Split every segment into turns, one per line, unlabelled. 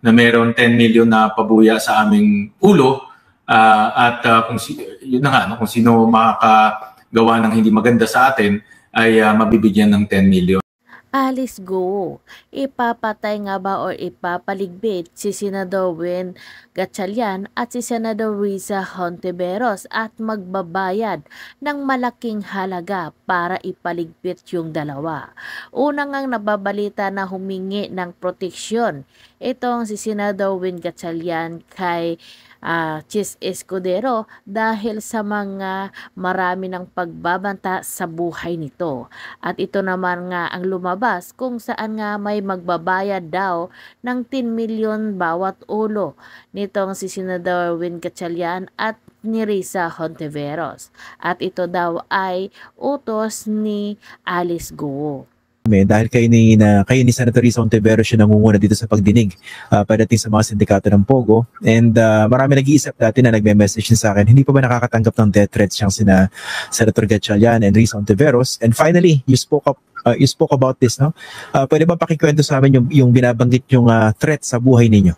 na meron 10 million na pabuya sa aming ulo yun na nga, no, kung sino makakagawa ng hindi maganda sa atin ay mabibigyan ng 10 million.
Alice Go, ipapatay nga ba o ipapaligbit si Senador Win Gatchalian at si Senador Risa Hontiveros at magbabayad ng malaking halaga para ipaligbit yung dalawa. Una ngang nababalita na humingi ng proteksyon itong si Senador Win Gatchalian kay Chis Escudero dahil sa mga marami ng pagbabanta sa buhay nito. At ito naman nga ang lumabas kung saan nga may magbabayad daw ng 10 million bawat ulo nitong si Senador Win Gatchalian at ni Risa Hontiveros. At ito daw ay utos ni Alice Go.
Dahil kayo ni Senator Risa Hontiveros siya nangunguna dito sa pagdinig pagdating sa mga sindikato ng POGO. And marami nag-iisip dati na nagme-message sa akin, hindi pa ba nakakatanggap ng death threats siyang sina Senator Gatchalian and Risa Hontiveros? And finally, you spoke about this, no? Pwede ba pakikwento sa amin yung binabanggit yung threat sa buhay ninyo?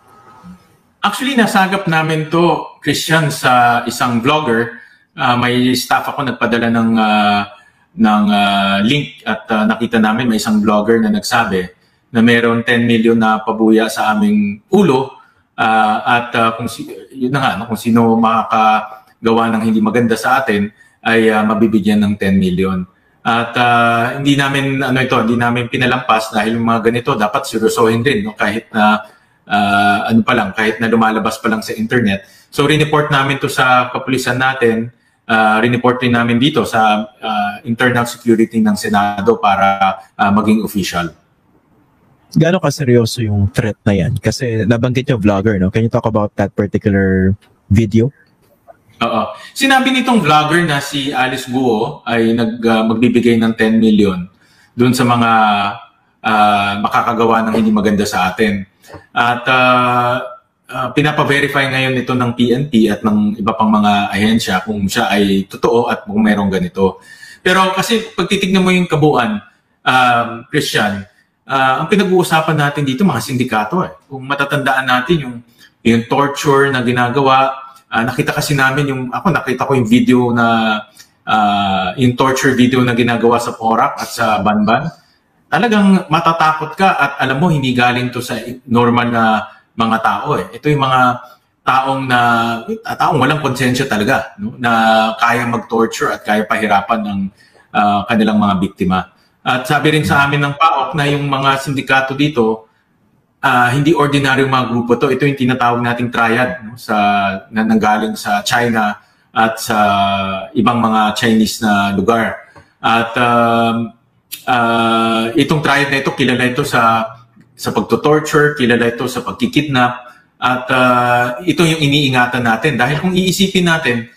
Actually, nasagap namin to, Christian, sa isang vlogger. May staff ako nagpadala ng link at nakita namin may isang vlogger na nagsabi na meron 10 million na pabuya sa aming ulo yun na nga, no, kung sino makakagawa ng hindi maganda sa atin ay mabibigyan ng 10 million. At hindi namin pinalampas dahil yung mga ganito dapat seryosohin din, no, kahit na kahit na lumalabas pa lang sa internet. So rineport namin to sa kapulisan natin. Rineport rin namin dito sa internal security ng Senado para maging official.
Gaano kaseryoso yung threat na yan? Kasi nabanggit yung vlogger, no? Can you talk about that particular video?
Oo. Sinabi nitong vlogger na si Alice Guo ay magbibigay ng 10 million dun sa mga makakagawa ng hindi maganda sa atin. At pinapa-verify ngayon ito ng PNP at ng iba pang mga ahensya kung siya ay totoo at kung merong ganito. Pero kasi pag titignan mo yung kabuuan, Christian, ang pinag-uusapan natin dito mga sindikato. Kung matatandaan natin yung torture na ginagawa, nakita kasi namin nakita ko yung video na yung torture video na ginagawa sa Porac at sa Banban. Talagang matatakot ka at alam mo hindi galing to sa normal na mga tao. Ito yung mga taong walang konsensya talaga, no? Na kaya mag-torture at kaya pahirapan ng kanilang mga biktima. At sabi rin sa amin ng PAOK na yung mga sindikato dito, hindi ordinaryong mga grupo to. Ito yung tinatawag nating triad, no? Na nanggaling sa China at sa ibang mga Chinese na lugar. At itong triad na ito, kilala ito sa pagto-torture, kilala ito sa pagkikidnap, at ito yung iniingatan natin. Dahil kung iisipin natin,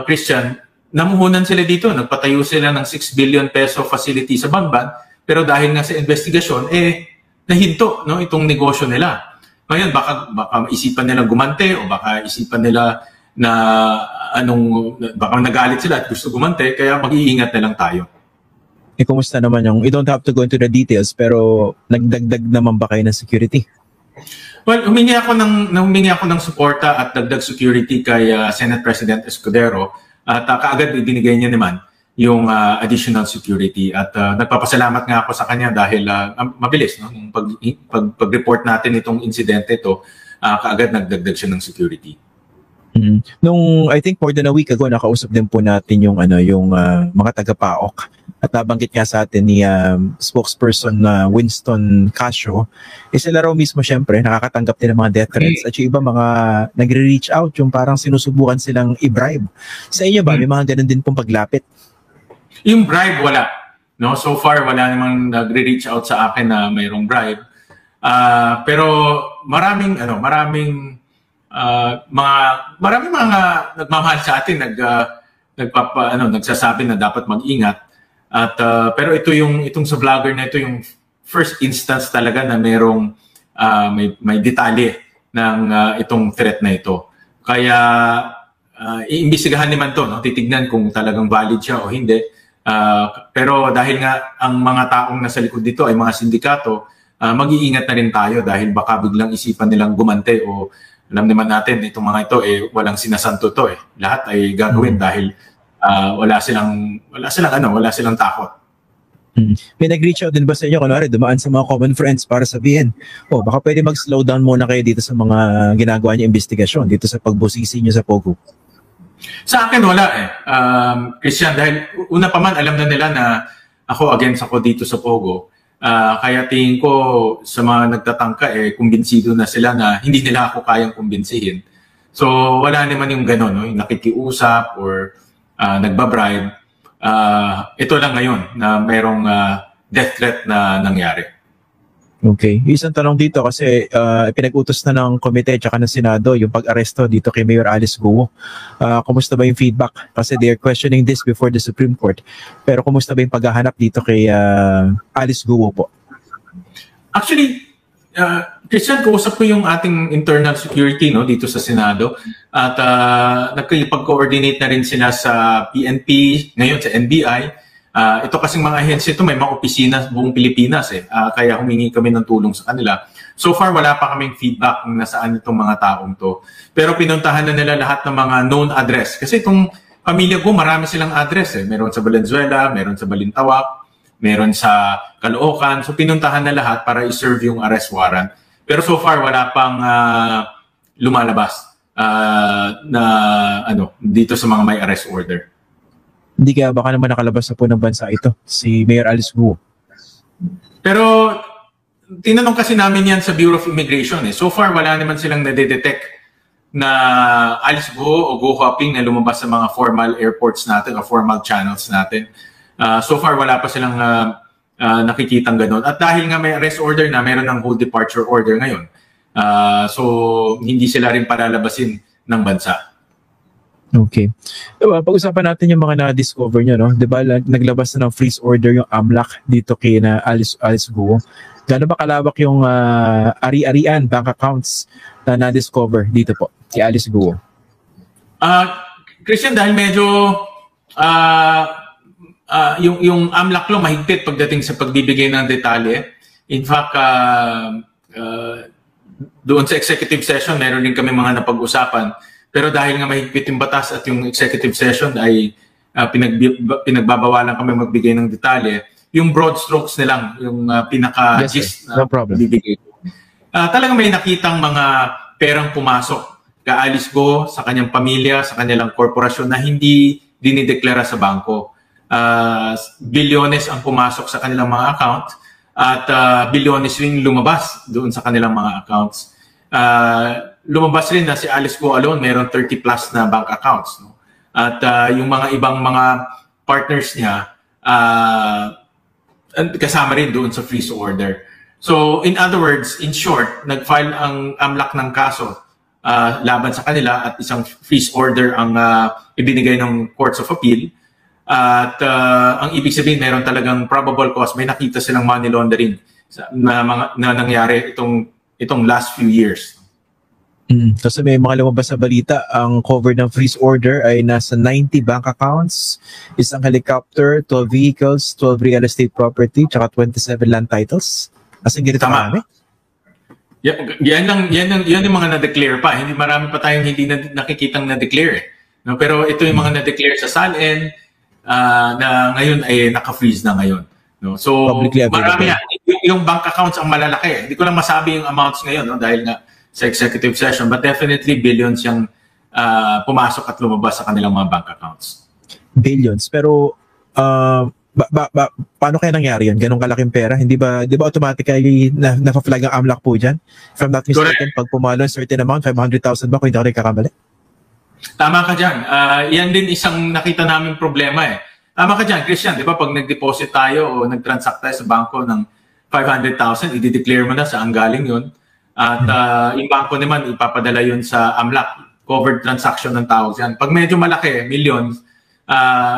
Christian, namuhunan sila dito, nagpatayo sila ng 6 billion peso facility sa Banban, pero dahil nga sa investigasyon, nahinto, no, itong negosyo nila. Ngayon, baka isipan nila gumante o baka isipan nila na baka nagalit sila at gusto gumante, kaya mag-iingat na lang tayo.
Kumusta naman you don't have to go into the details, pero nagdagdag naman ba kayo ng security?
Well, humingi ako ng suporta at dagdag security kay Senate President Escudero at kaagad ibinigay niya naman yung additional security at nagpapasalamat nga ako sa kanya dahil mabilis, no? Nung pag-report natin itong insidente ito, kaagad nagdagdag siya ng security.
Nung I think more than a week ago nakausap din po natin yung mga taga-PAOK at nabanggit nga sa atin ni spokesperson Winston Casio, sila raw mismo syempre nakakatanggap din ng mga death threats at yung iba mga nagre-reach out, yung parang sinusubukan silang i-bribe. Sa inyo ba may mga ganun din pong paglapit?
Yung bribe wala, no? So far wala namang nagre-reach out sa akin na mayroong bribe. Pero maraming mga nagmamahal sa atin nagsasabi na dapat mag-ingat. At pero itong sa vlogger na ito yung first instance talaga na merong may detalye ng itong threat na ito. Kaya iimbestigahan naman to, no? Titignan kung talagang valid siya o hindi. Pero dahil nga ang mga taong nasa likod dito ay mga sindikato, mag-iingat na rin tayo dahil baka biglang isipan nilang gumante o alam naman natin itong mga ito walang sinasanto to Lahat ay gagawin dahil wala silang takot.
May nag-reach out din ba sa inyo, kunwari dumaan sa mga common friends para sabihin, baka pwede mag-slow down muna kayo dito sa mga ginagawa niyo investigasyon, dito sa pagbusisi niyo sa Pogo?
Sa akin wala Christian, dahil una pa man alam na nila na against ako dito sa Pogo. Kaya tingin ko sa mga nagtatangka kumbinsido na sila na hindi nila ako kayang kumbinsihin. So wala naman yung gano'n, yung nakikiusap or nagbabribe. Ito lang ngayon na mayroong death threat na nangyari.
Okay. Isang tanong dito kasi pinag-utos na ng komite at ng Senado yung pag-aresto dito kay Mayor Alice Guo. Kumusta ba yung feedback? Kasi they are questioning this before the Supreme Court. Pero kumusta ba yung paghahanap dito kay Alice Guo po?
Actually, Christian, kausap ko yung ating internal security dito sa Senado at nagkipag-coordinate na rin sila sa PNP, ngayon sa NBI. Ito kasing mga ahensya ito, may mga opisina buong Pilipinas kaya humingi kami ng tulong sa kanila. So far, wala pa kaming feedback kung nasaan itong mga taong to. Pero pinuntahan na nila lahat ng mga known address. Kasi itong pamilya ko, marami silang address Meron sa Valenzuela, meron sa Balintawak, meron sa Caloocan. So pinuntahan na lahat para i-serve yung arrest warrant. Pero so far, wala pang lumalabas na dito sa mga may arrest order.
Hindi kaya baka naman nakalabas na po ng bansa ito, si Mayor Alice Guo.
Pero tinanong kasi namin yan sa Bureau of Immigration. So far, wala naman silang nadedetect na Alice Guo o Go Hopping na lumabas sa mga formal airports natin o formal channels natin. So far, wala pa silang nakikitang ganun. At dahil nga may arrest order na, meron ng whole departure order ngayon. So hindi sila rin palalabasin ng bansa.
Okay. Diba, pag-usapan natin yung mga na-discover nyo, no? Diba, naglabas na ng freeze order yung AMLAC dito kay na Alice Guo. Gano'n ba kalawak yung ari-arian, bank accounts na na-discover dito po, si Alice Guo?
Christian, dahil medyo yung AMLAC law mahigpit pagdating sa pagbibigay ng detalye. In fact, doon sa executive session, meron din kami mga napag-usapan. Pero dahil nga mahigpit yung batas at yung executive session ay pinagbabawalan kami magbigay ng detalye, yung broad strokes na lang, yung pinaka-gist na bibigay. Talagang may nakitang mga perang pumasok ka Alice Guo sa kanyang pamilya, sa kanilang korporasyon na hindi dinideklara sa bangko. Bilyones ang pumasok sa kanilang mga account at bilyones rin lumabas doon sa kanilang mga accounts. Lumabas rin na si Alice Guo alone, mayroon 30 plus na bank accounts. No? At yung mga ibang mga partners niya, kasama rin doon sa freeze order. So in other words, in short, nag-file ang AMLAC ng kaso laban sa kanila at isang freeze order ang ibinigay ng Courts of Appeal. At ang ibig sabihin, mayroon talagang probable cause, may nakita silang money laundering na nangyari itong last few years.
Kasi may mga lumabas sa balita, ang cover ng freeze order ay nasa 90 bank accounts, isang helicopter, 12 vehicles, 12 real estate property, tsaka 27 land titles. As in, ganito marami?
Yan yung mga na-declare pa. Hindi marami pa tayong hindi nakikitang na-declare. No? Pero ito yung mga na-declare sa SALN na ngayon ay naka-freeze na ngayon. No? So, marami yan. Yung bank accounts ang malalaki. Hindi ko lang masabi yung amounts ngayon dahil nga sa executive session, but definitely billions yung pumasok at lumabas sa kanilang mga bank accounts.
Billions. Pero paano kaya nangyari yun? Ganong kalaking pera? Di ba automatically na-flag ang AMLAC po dyan? If I'm not mistaken, pag pumalo certain amount, 500,000 ba kung hindi ako nagkakamali?
Tama ka dyan. Yan din isang nakita namin problema Tama ka dyan, Christian. Di ba pag nag-deposit tayo o nag-transact tayo sa bangko ng 500,000, i-declare mo na saan galing yun. At yung bangko naman, ipapadala yun sa AMLAC. Covered transaction ng tawag yan. Pag medyo malaki, millions,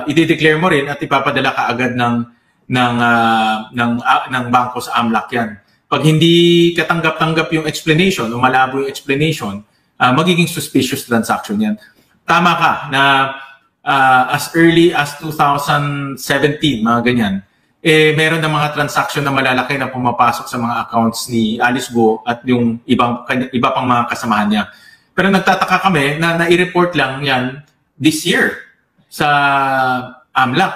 i-declare mo rin at ipapadala ka agad ng bangko sa AMLAC yan. Pag hindi katanggap-tanggap yung explanation o malabo yung explanation, magiging suspicious transaction yan. Tama ka na as early as 2017, mga ganyan, meron ng mga transaction na malalaki na pumapasok sa mga accounts ni Alice Go at yung iba pang mga kasamahan niya. Pero nagtataka kami na nai-report lang yan this year sa AMLAC.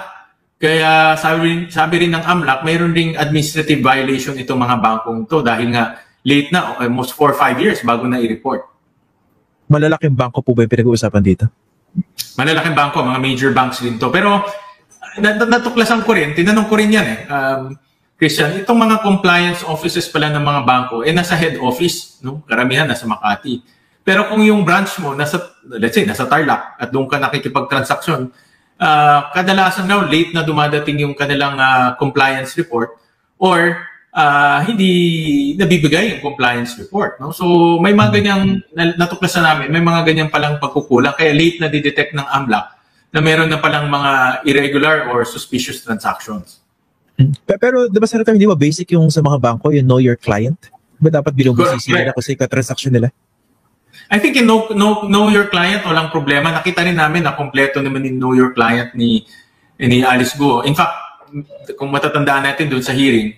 Kaya sabi rin ng AMLAC, mayroon ring administrative violation itong mga bangkong to dahil nga late na, almost 4 or 5 years bago na i-report.
Malalaking bangko po ba yung pinag-uusapan dito?
Malalaking bangko, mga major banks din to. Pero natuklasan ko rin, tinanong ko rin yan Christian, itong mga compliance offices pala ng mga bangko, nasa head office, no? Karamihan nasa Makati. Pero kung yung branch mo, let's say, nasa Tarlac at doon ka nakikipag-transaksyon, kadalasan daw late na dumadating yung kanilang compliance report or hindi nabibigay yung compliance report. No? So may mga ganyang, natuklasan namin, may mga ganyang palang pagkukulang. Kaya late na didetect ng AMLAC na meron na palang mga irregular or suspicious transactions.
Pero diba Senator, hindi ba basic yung sa mga bangko, yung know your client? Ba dapat binubusisi nila kasi ka-transaction nila?
I think in know your client, walang problema. Nakita rin namin na kompleto naman yung know your client ni Alice Go. In fact, kung matatandaan natin doon sa hearing,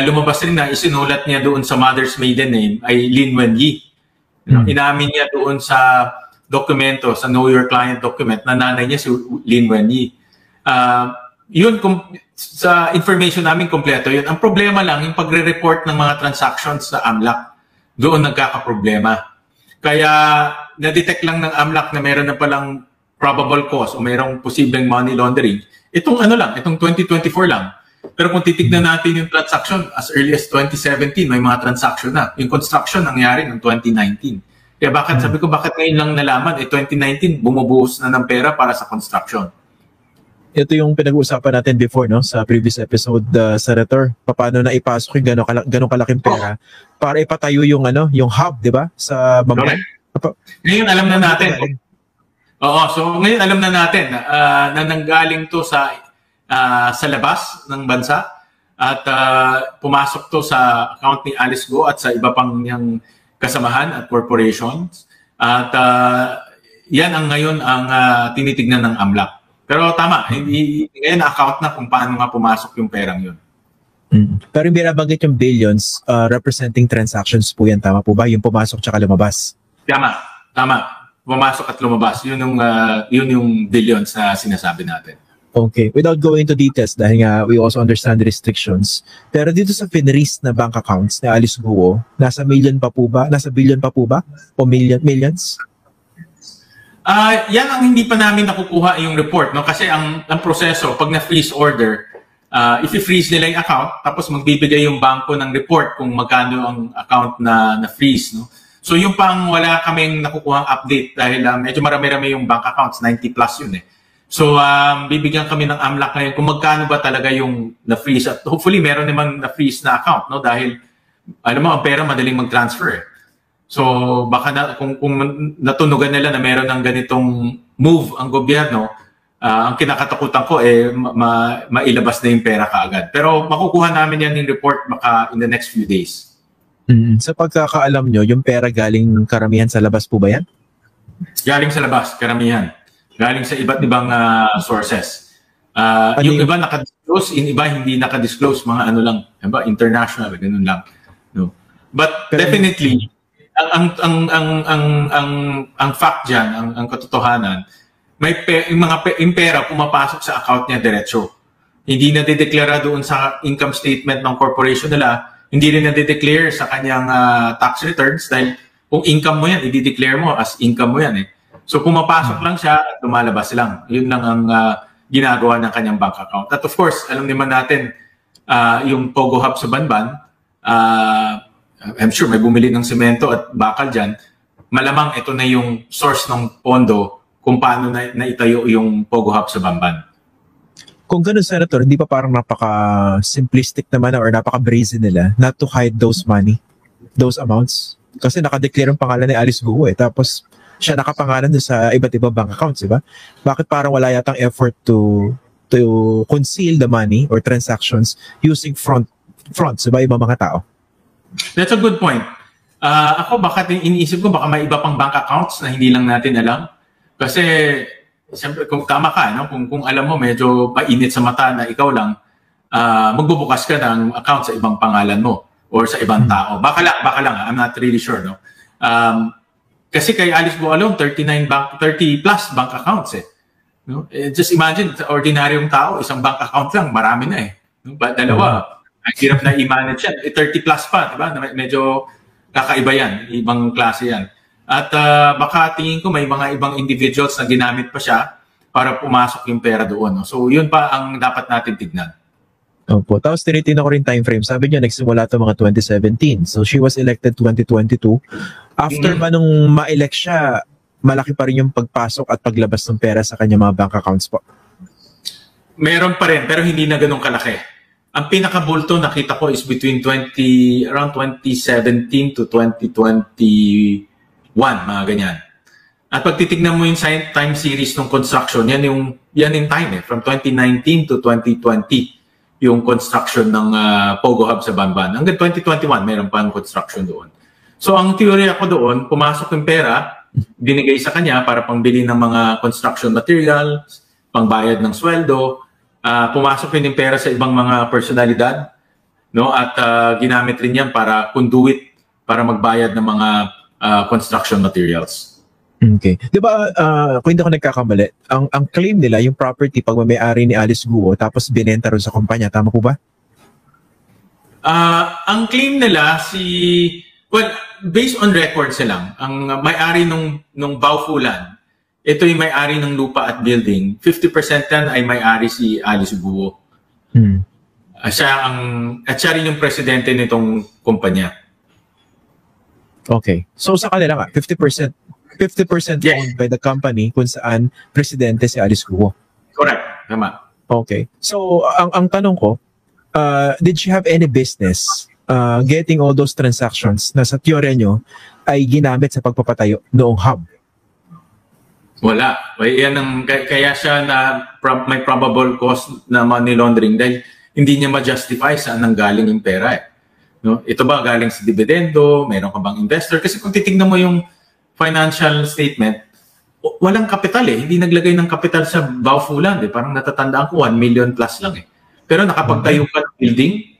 lumabas rin na isinulat niya doon sa mother's maiden name ay Lin Wenyi. Inamin niya doon sa dokumento, sa Know Your Client document, na nanay niya si Lin Wenyi. Yun, sa information namin kompleto yun. Ang problema lang, yung pagre-report ng mga transactions sa AMLAC, doon nagkakaproblema. Kaya, na-detect lang ng AMLAC na meron na palang probable cause o mayroong posibleng money laundering. Itong 2024 lang. Pero kung titignan natin yung transaction, as early as 2017, may mga transaction na. Yung construction nangyari noong 2019. Kaya sabi ko, bakit ngayon lang nalaman, 2019, bumubuhos na ng pera para sa construction.
Ito yung pinag-uusapan natin before, no, sa previous episode, Senator, paano na ipasok yung ganong kalaking pera para ipatayo yung hub, di ba, sa Bamban.
Ngayon alam na natin. So ngayon alam na natin na nanggaling to sa labas ng bansa at pumasok to sa account ni Alice Go at sa iba pang niyang kasamahan at corporations. At yan ang ngayon ang tinitignan ng AMLAC. Pero tama, ngayon account na kung paano nga pumasok yung perang yun.
Pero yung binabanggit yung billions, representing transactions po yan, tama po ba? Yung pumasok tsaka lumabas?
Tama. Pumasok at lumabas. Yun yung billions na sinasabi natin.
Okay. Without going into details, dahil nga we also understand the restrictions. Pero dito sa finrelease na bank accounts ni Alice Go, nasa billion pa po ba? O millions?
Yan ang hindi pa namin nakukuha yung report. No? Kasi ang proseso, pag na-freeze order, if-freeze nila yung account, tapos magbibigay yung bangko ng report kung magkano ang account na freeze. No? So yung pang wala kaming nakukuhang update dahil medyo marami-rami yung bank accounts, 90 plus yun eh. So, bibigyan kami ng AMLAC ngayon kung magkano ba talaga yung na-freeze. At hopefully, meron naman na-freeze na account, no? Dahil, alam mo, ang pera madaling mag-transfer. Eh. So, baka kung natunugan nila na meron ng ganitong move ang gobyerno, ang kinakatakutan ko, mailabas na yung pera kaagad. Pero makukuha namin yan yung report baka in the next few days.
Sa pagkakaalam nyo, yung pera galing karamihan sa labas po ba yan?
Galing sa labas, karamihan. Galing sa iba't ibang sources. Yung iba nakadisclose, yung iba hindi nakadisclose, mga lang, diba? International, ganun lang. No? But definitely, ang fact diyan, ang katotohanan, yung pera pumapasok sa account niya diretso. Hindi na dedeklara doon sa income statement ng corporation nila, hindi rin na dedeclare sa kanyang tax returns dahil kung income mo yan, i-declare mo as income mo yan eh. So pumapasok lang siya at lumalabas lang. Yun lang ang ginagawa ng kanyang bank account. At of course, alam naman natin yung Pogo Hub sa Banban, I'm sure may bumili ng semento at bakal dyan. Malamang ito na yung source ng pondo kung paano na itayo yung Pogo Hub sa Banban.
Kung ganun, Senator, hindi pa parang napaka-simplistic naman or napaka-brazen nila not to hide those money, those amounts? Kasi nakadeclare ang pangalan ni Alice Go Tapos siya nakapangalan doon sa iba't ibang bank accounts, diba? Bakit parang wala yatang effort to conceal the money or transactions using fronts, diba, ibang mga tao?
That's a good point. Ako, iniisip ko, baka may iba pang bank accounts na hindi lang natin alam. Kasi, siyempre, kung tama ka, no? Kung alam mo, medyo painit sa mata na ikaw lang, magbubukas ka ng account sa ibang pangalan mo or sa ibang tao. Baka lang, I'm not really sure, no? Kasi kay Alice Go alone, 30 plus bank accounts eh. No? Just imagine, sa ordinaryong tao, isang bank account lang, marami na eh. No? Dalawa, ang hirap na i-manage yan. 30 plus pa, diba? Medyo kakaiba yan, ibang klase yan. At baka tingin ko may mga ibang individuals na ginamit pa siya para pumasok yung pera doon. No? So yun pa ang dapat natin tignan.
Opo. Tapos tinitingnan ko rin time frame. Sabi niya, nagsimula ito mga 2017. So she was elected 2022. After ba nung ma-elect siya, malaki pa rin yung pagpasok at paglabas ng pera sa kanya mga bank accounts po?
Meron pa rin, pero hindi na ganun kalaki. Ang pinakabulto nakita ko is between around 2017 to 2021, mga ganyan. At pag titignan mo yung time series ng construction, yan yung time eh, from 2019 to 2020. Yung construction ng Pogo Hub sa Banban. Hanggang 2021, meron pa ang construction doon. So, ang teorya ko doon, pumasok yung pera, binigay sa kanya para pangbili ng mga construction materials, pangbayad ng sweldo, pumasok rin yung pera sa ibang mga personalidad, no? At ginamit rin yan para conduit, para magbayad ng mga construction materials.
Okay. Di ba, kung hindi ako nagkakamali, ang claim nila, yung property, pag may-ari ni Alice Guo, tapos binenta rin sa kumpanya, tama po ba?
Ang claim nila, based on records lang, ang may-ari nung Baufulan, ito yung may-ari ng lupa at building, 50% yan ay may-ari si Alice Guo. Siya rin yung presidente nitong kumpanya.
Okay. So sa kanila nga, 50%
Yes.
owned by the company kung saan presidente si Alice Guo.
Correct. Tama.
Okay. So, ang tanong ko, did she have any business getting all those transactions na sa teorya nyo ay ginamit sa pagpapatayo noong hub?
Wala. Kaya siya na may probable cause na money laundering dahil hindi niya ma-justify saan nanggaling yung pera eh. No? Ito ba galing sa dividendo? Meron ka bang investor? Kasi kung titignan mo yung financial statement, walang kapital eh. Hindi naglagay ng kapital sa Baufulan eh. Parang natatandaan ko, 1 million plus lang eh. Pero nakapagtayo ka ng building.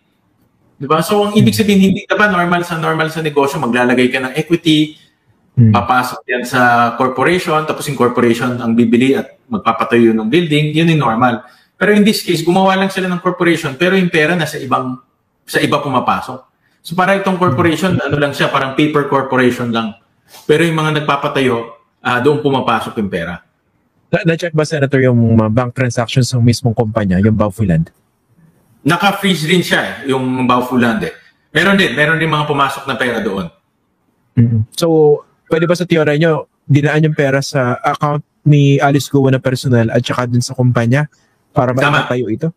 Diba? So, ang ibig sabihin, hindi ka ba normal sa negosyo, maglalagay ka ng equity, papasok yan sa corporation, tapos yung corporation ang bibili at magpapatayo ng building, yun yung normal. Pero in this case, gumawa lang sila ng corporation, pero yung pera nasa iba pumapasok. So, para itong corporation, lang siya, parang paper corporation lang. Pero yung mga nagpapatayo, doon pumapasok yung pera.
Na-check ba, Senator, yung bank transactions ng mismong kumpanya, yung Baufulan?
Naka-freeze rin siya yung Baufulan eh. Meron din mga pumasok na pera doon.
So, pwede ba sa teorya nyo, dinaan yung pera sa account ni Alice Guo na personal at saka dun sa kumpanya para maipatayo ito?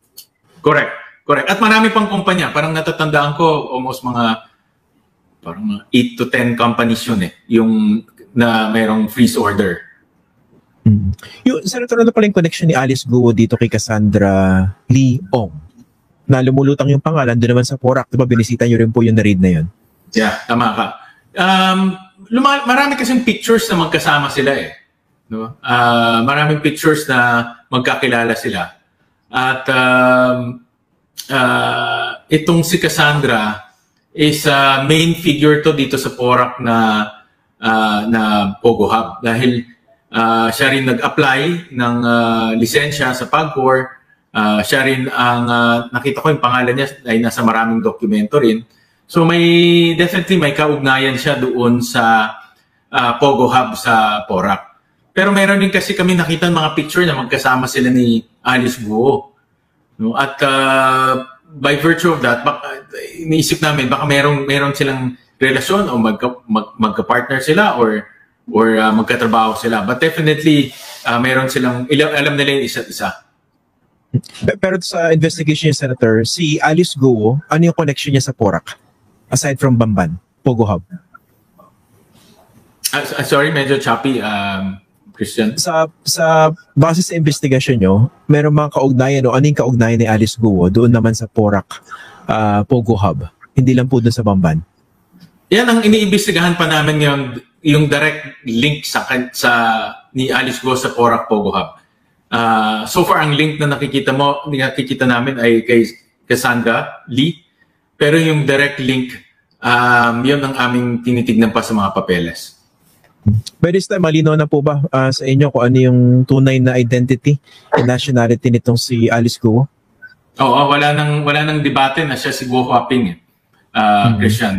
Correct. At marami pang kumpanya. Parang natatandaan ko, almost mga 8 to 10 companies yun eh, yung na mayroong freeze order.
Yung, Senator, ano pala yung connection ni Alice Guo dito kay Cassandra Lee Ong? Na lumulutang yung pangalan, doon naman sa Porac, diba binisita nyo rin po yung na-read na yun?
Yeah, tama ka. Marami kasing pictures na magkasama sila eh. No? Maraming pictures na magkakilala sila. At itong si Cassandra, is main figure to dito sa Porac na Pogo Hub dahil siya rin nag-apply ng lisensya sa PAGCOR. Siya rin ang nakita ko yung pangalan niya ay nasa maraming dokumento rin. So definitely may kaugnayan siya doon sa Pogo Hub sa Porac. Pero meron din kasi kami nakita mga picture na magkasama sila ni Alice Guo. No? At by virtue of that, iniisip namin baka meron silang relasyon o magka-partner sila or magkatrabaho sila. But definitely, meron silang, alam nila yung isa't isa.
Pero sa investigation niya, Senator, si Alice Guo, ano yung connection niya sa Porac? Aside from Bamban, Pogo Hub?
Sorry, medyo choppy, Christian.
Sa base sa investigation nyo, meron mga kaugnayan o anong kaugnayan ni Alice Guo doon naman sa Porac, Pogo Hub? Hindi lang po doon sa Bamban.
Yan ang iniimbestigahan pa namin yung direct link sa ni Alice Guo sa Porac Pogo Hub. So far ang link na nakikita namin ay kay Cassandra Lee. Pero yung direct link, yun ang aming tinitignan pa sa mga papeles.
By this time, malinaw na po ba sa inyo kung ano yung tunay na identity and nationality nitong si Alice Guo?
Oo, wala nang debate na siya si Guo Huaping, Christian.